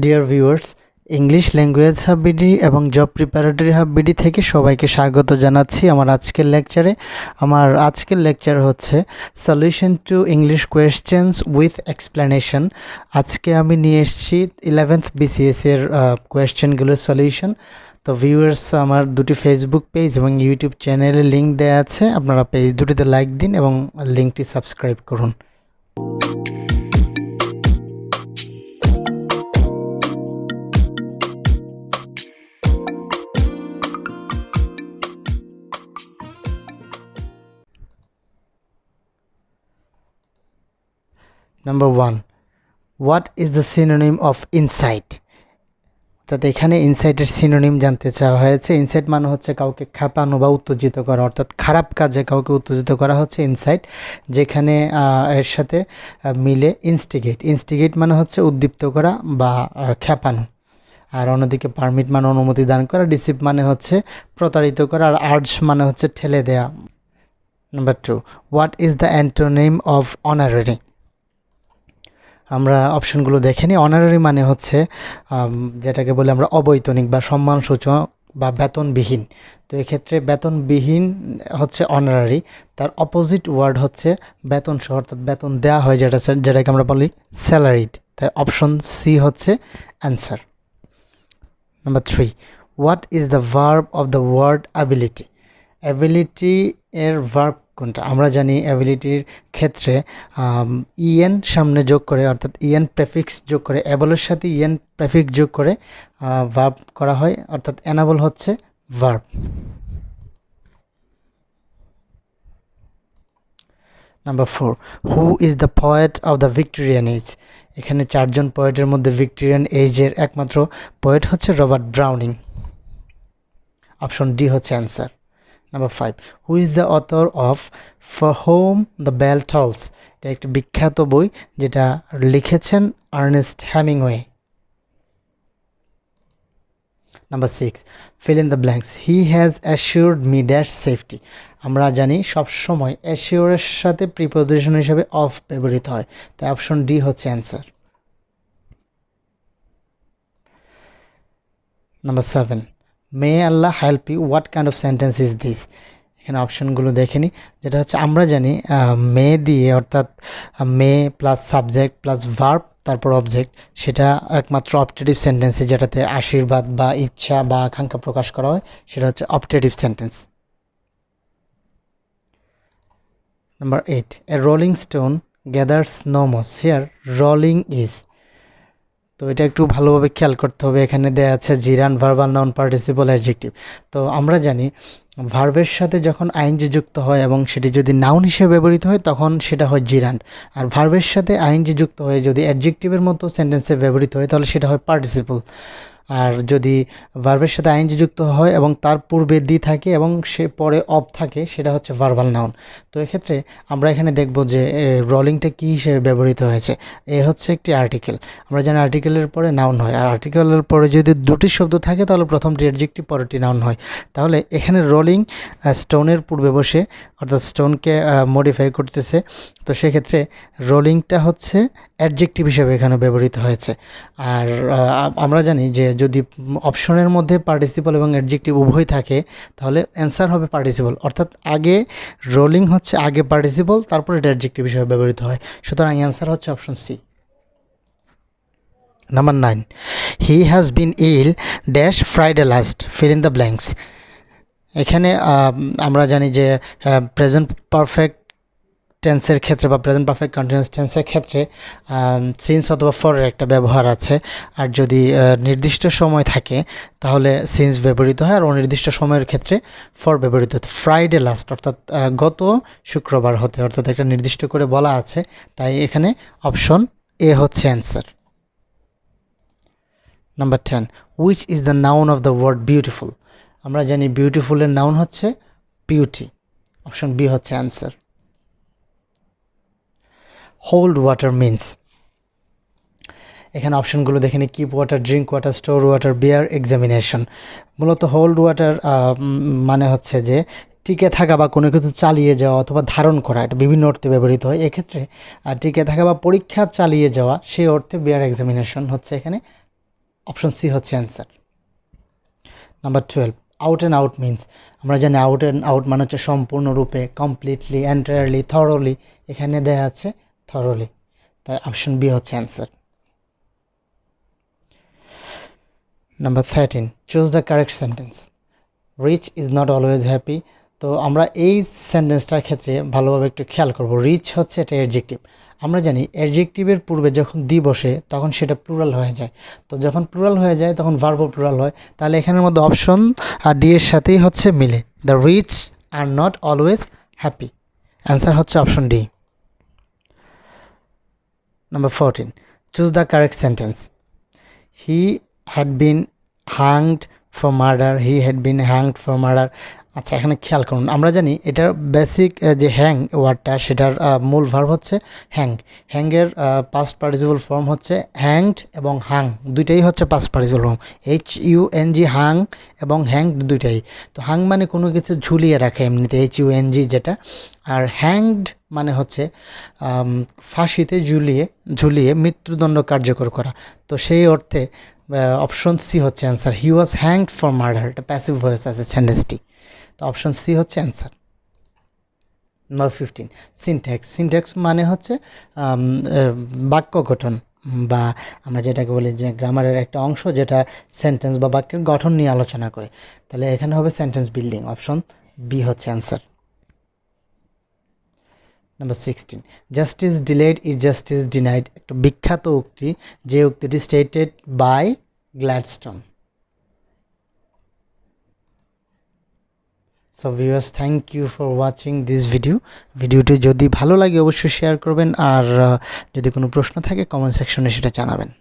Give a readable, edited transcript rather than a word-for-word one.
Dear viewers, English language hub BD এবং job preparatory hub BD থেকে সবাইকে স্বাগত জানাচ্ছি আমার আজকের লেকচারে। আমার আজকের লেকচার হচ্ছে solution to English questions with explanation. আজকে আমি নিয়ে এসেছি 11th BCS এর কোয়েশ্চেনগুলোর সলিউশন। তো ভিউয়ার্স, আমার দুটি ফেসবুক পেজ এবং ইউটিউব চ্যানেলে লিঙ্ক দেওয়া আছে, আপনারা পেজ দুটিতে লাইক দিন এবং লিঙ্কটি সাবস্ক্রাইব করুন। Number 1. What is the synonym of insight? অর্থাৎ এখানে ইনসাইটের সিনোনিম জানতে চাওয়া হয়েছে। ইনসাইট মানে হচ্ছে কাউকে খেপানো বা উত্তেজিত করা, অর্থাৎ খারাপ কাজে কাউকে উত্তেজিত করা হচ্ছে ইনসাইট, যেখানে এর সাথে মিলে ইনস্টিগেট। ইনস্টিগেট মানে হচ্ছে উদ্দীপ্ত করা বা খেপানো। আর অন্যদিকে পারমিট মানে অনুমতি দান করা, ডিসিভ মানে হচ্ছে প্রতারিত করা, আর আর্জ মানে হচ্ছে ঠেলে দেয়া। Number 2. What is the antonym of honorary? আমরা অপশনগুলো দেখে নিই। অনারারি মানে হচ্ছে যেটাকে বলে আমরা অবৈতনিক বা সম্মানসূচক বা বেতনবিহীন। তো এক্ষেত্রে বেতনবিহীন হচ্ছে অনারারি, তার অপোজিট ওয়ার্ড হচ্ছে বেতন সহ, অর্থাৎ বেতন দেওয়া হয় যেটাকে আমরা বলি স্যালারিড। তাই অপশন সি হচ্ছে answer. Number 3. What is the verb of the word ability? Ability এর ভার্ব কোনটা? আমরা জানি অ্যাবিলিটির ক্ষেত্রে ইএন সামনে যোগ করে, অর্থাৎ ইএন প্রেফিক্স যোগ করে, অ্যাবলের সাথে ইএন প্রেফিক্স যোগ করে ভার্ব করা হয়, অর্থাৎ অ্যানাবল হচ্ছে verb. Number 4. Who is the poet of the Victorian age? এখানে চারজন পোয়েটের মধ্যে ভিক্টোরিয়ান এজের একমাত্র পোয়েট হচ্ছে রবার্ট ব্রাউনিং। অপশন ডি হচ্ছে answer. Number 5. Who is the author of for whom the bell tolls? এটা একটি বিখ্যাত বই যেটা লিখেছেন Ernest Hemingway. Number 6. Fill in the blanks. He has assured me dash safety. আমরা জানি সবসময় অ্যাসিওরের সাথে প্রিপোজিশন হিসেবে অফ ব্যবহৃত হয়, তাই অপশন ডি হচ্ছে answer. Number 7. May Allah help you, what kind of sentence is this? এখানে অপশনগুলো দেখে নিই। যেটা হচ্ছে আমরা জানি মে দিয়ে, অর্থাৎ may plus subject plus verb তারপর অবজেক্ট, সেটা একমাত্র অপটেটিভ সেন্টেন্সে, যেটাতে আশীর্বাদ বা ইচ্ছা বা আকাঙ্ক্ষা প্রকাশ করা হয়, সেটা হচ্ছে optative sentence. Number 8. A rolling stone gathers no moss, here rolling is. তো এটা একটু ভালোভাবে খেয়াল করতে হবে। এখানে দেয়া আছে জিরান, ভার্বাল, নাউন, পার্টিসিপল, অ্যাডজেক্টিভ। তো আমরা জানি ভার্বের সাথে যখন আইএনজি যুক্ত হয় এবং সেটি যদি নাউন হিসেবে ব্যবহৃত হয় তখন সেটা হয় জিরান্ড, আর ভার্বের সাথে আইএনজি যুক্ত হয়ে যদি অ্যাডজেক্টিভের মতো সেন্টেন্সে ব্যবহৃত হয় তাহলে সেটা হয় পার্টিসিপল। আর যদি ভার্বের সাথে আইএনজি যুক্ত হয় এবং তার পূর্বে দি থাকে এবং সে পরে অব থাকে, সেটা হচ্ছে ভার্বাল নাউন। তো এক্ষেত্রে আমরা এখানে দেখব যে রোলিংটা কী হিসেবে ব্যবহৃত হয়েছে। এ হচ্ছে একটি আর্টিকেল। আমরা জানি আর্টিকেলের পরে নাউন হয়, আর আর্টিকেলের পরে যদি দুটি শব্দ থাকে তাহলে প্রথমটি অ্যাডজেক্টিভ, পরেরটি নাউন হয়। তাহলে এখানে রোলিং স্টোনের পূর্বে বসে, অর্থাৎ স্টোনকে মডিফাই করতেছে। তো সেক্ষেত্রে রোলিংটা হচ্ছে অ্যাডজেক্টিভ হিসেবে এখানে ব্যবহৃত হয়েছে। আর আমরা জানি যে যদি অপশনের মধ্যে পার্টিসিপল এবং অ্যাডজেক্টিভ উভয় থাকে তাহলে অ্যান্সার হবে পার্টিসিপল, অর্থাৎ আগে রোলিং হচ্ছে আগে পার্টিসিপল, তারপর এটা অ্যাডজেক্টিভ হিসেবে ব্যবহৃত হয়। সুতরাং অ্যান্সার হচ্ছে option C. Number 9. He has been ill dash Friday last, fill in the blanks. এখানে আমরা জানি যে প্রেজেন্ট পারফেক্ট টেন্সের ক্ষেত্রে বা প্রেজেন্ট পারফেক্ট কন্টিনিউয়াস টেন্সের ক্ষেত্রে সিন্স অথবা ফরের একটা ব্যবহার আছে। আর যদি নির্দিষ্ট সময় থাকে তাহলে সিন্স ব্যবহৃত হয়, আর অনির্দিষ্ট সময়ের ক্ষেত্রে ফর ব্যবহৃত হয়। ফ্রাইডে লাস্ট অর্থাৎ গত শুক্রবার হতে, অর্থাৎ একটা নির্দিষ্ট করে বলা আছে, তাই এখানে অপশন এ হচ্ছে answer. Number 10. Which is the noun of the word beautiful? আমরা জানি বিউটিফুলের নাউন হচ্ছে বিউটি। অপশন বি হচ্ছে অ্যান্সার। Hold water means. এখানে অপশনগুলো দেখে নিই। Keep water, drink water, store water, bear, examination. মূলত হোল্ড ওয়াটার মানে হচ্ছে যে টিকে থাকা বা কোনো কিছু চালিয়ে যাওয়া অথবা ধারণ করা, এটা বিভিন্ন অর্থে ব্যবহৃত হয়। এক্ষেত্রে টিকে থাকা বা পরীক্ষা চালিয়ে যাওয়া, সেই অর্থে বিয়ার এক্সামিনেশন হচ্ছে এখানে অপশন সি হচ্ছে answer. Number 12, out and out means, আমরা জানি আউট অ্যান্ড আউট মানে হচ্ছে সম্পূর্ণরূপে, কমপ্লিটলি, এন্টায়ারলি, থরোলি, এখানে দেয়া আছে থরোলি, তাই অপশন বি হচ্ছে answer. Number 13, choose the correct sentence. Rich is not always happy, তো আমরা এই সেন্টেন্সটার ক্ষেত্রে ভালোভাবে একটু খেয়াল করব। রিচ হচ্ছে এটা অ্যাডজেক্টিভ, আমরা জানি অ্যাডজেক্টিভের পূর্বে যখন দি বসে তখন সেটা প্লুরাল হয়ে যায়, তো যখন প্লুরাল হয়ে যায় তখন ভার্বও প্লুরাল হয়, তাহলে এখানের মধ্যে অপশন আর ডি এর সাথেই হচ্ছে মিলে, the rich are not always happy, answer হচ্ছে option D. Number 14, choose the correct sentence. He had been hanged for murder, he had been hanged for murder. আচ্ছা, এখানে খেয়াল করুন, আমরা জানি এটার বেসিক যে হ্যাং ওয়ার্ডটা, সেটার মূল ভার্ব হচ্ছে হ্যাং। হ্যাংয়ের পাস্ট পার্টিসিপল ফর্ম হচ্ছে হ্যাংড এবং হাং, দুইটাই হচ্ছে past participle form, HUNG Hang এবং হ্যাংড দুইটাই। তো হাং মানে কোনো কিছু ঝুলিয়ে রাখে এমনিতে, HUNG যেটা, আর হ্যাংড মানে হচ্ছে ফাঁসিতে ঝুলিয়ে মৃত্যুদণ্ড কার্যকর করা, তো সেই অর্থে অপশন সি হচ্ছে answer. He was hanged for murder, এটা প্যাসিভ ভয়েস আছে সেন্টেন্সটি, তো অপশন সি হচ্ছে অ্যান্সার। Number 15, syntax. সিনট্যাক্স মানে হচ্ছে বাক্য গঠন, বা আমরা যেটাকে বলি যে গ্রামারের একটা অংশ যেটা সেন্টেন্স বা বাক্যের গঠন নিয়ে আলোচনা করে, তাহলে এখানে হবে সেন্টেন্স বিল্ডিং, অপশন বি হচ্ছে answer. Number 16, justice delayed is justice denied, একটা বিখ্যাত উক্তি, যে উক্তিটি stated by Gladstone. So viewers, thank you for watching this ভিডিওটি যদি ভালো লাগে অবশ্যই শেয়ার করবেন, আর যদি কোনো প্রশ্ন থাকে কমেন্ট সেকশনে সেটা জানাবেন।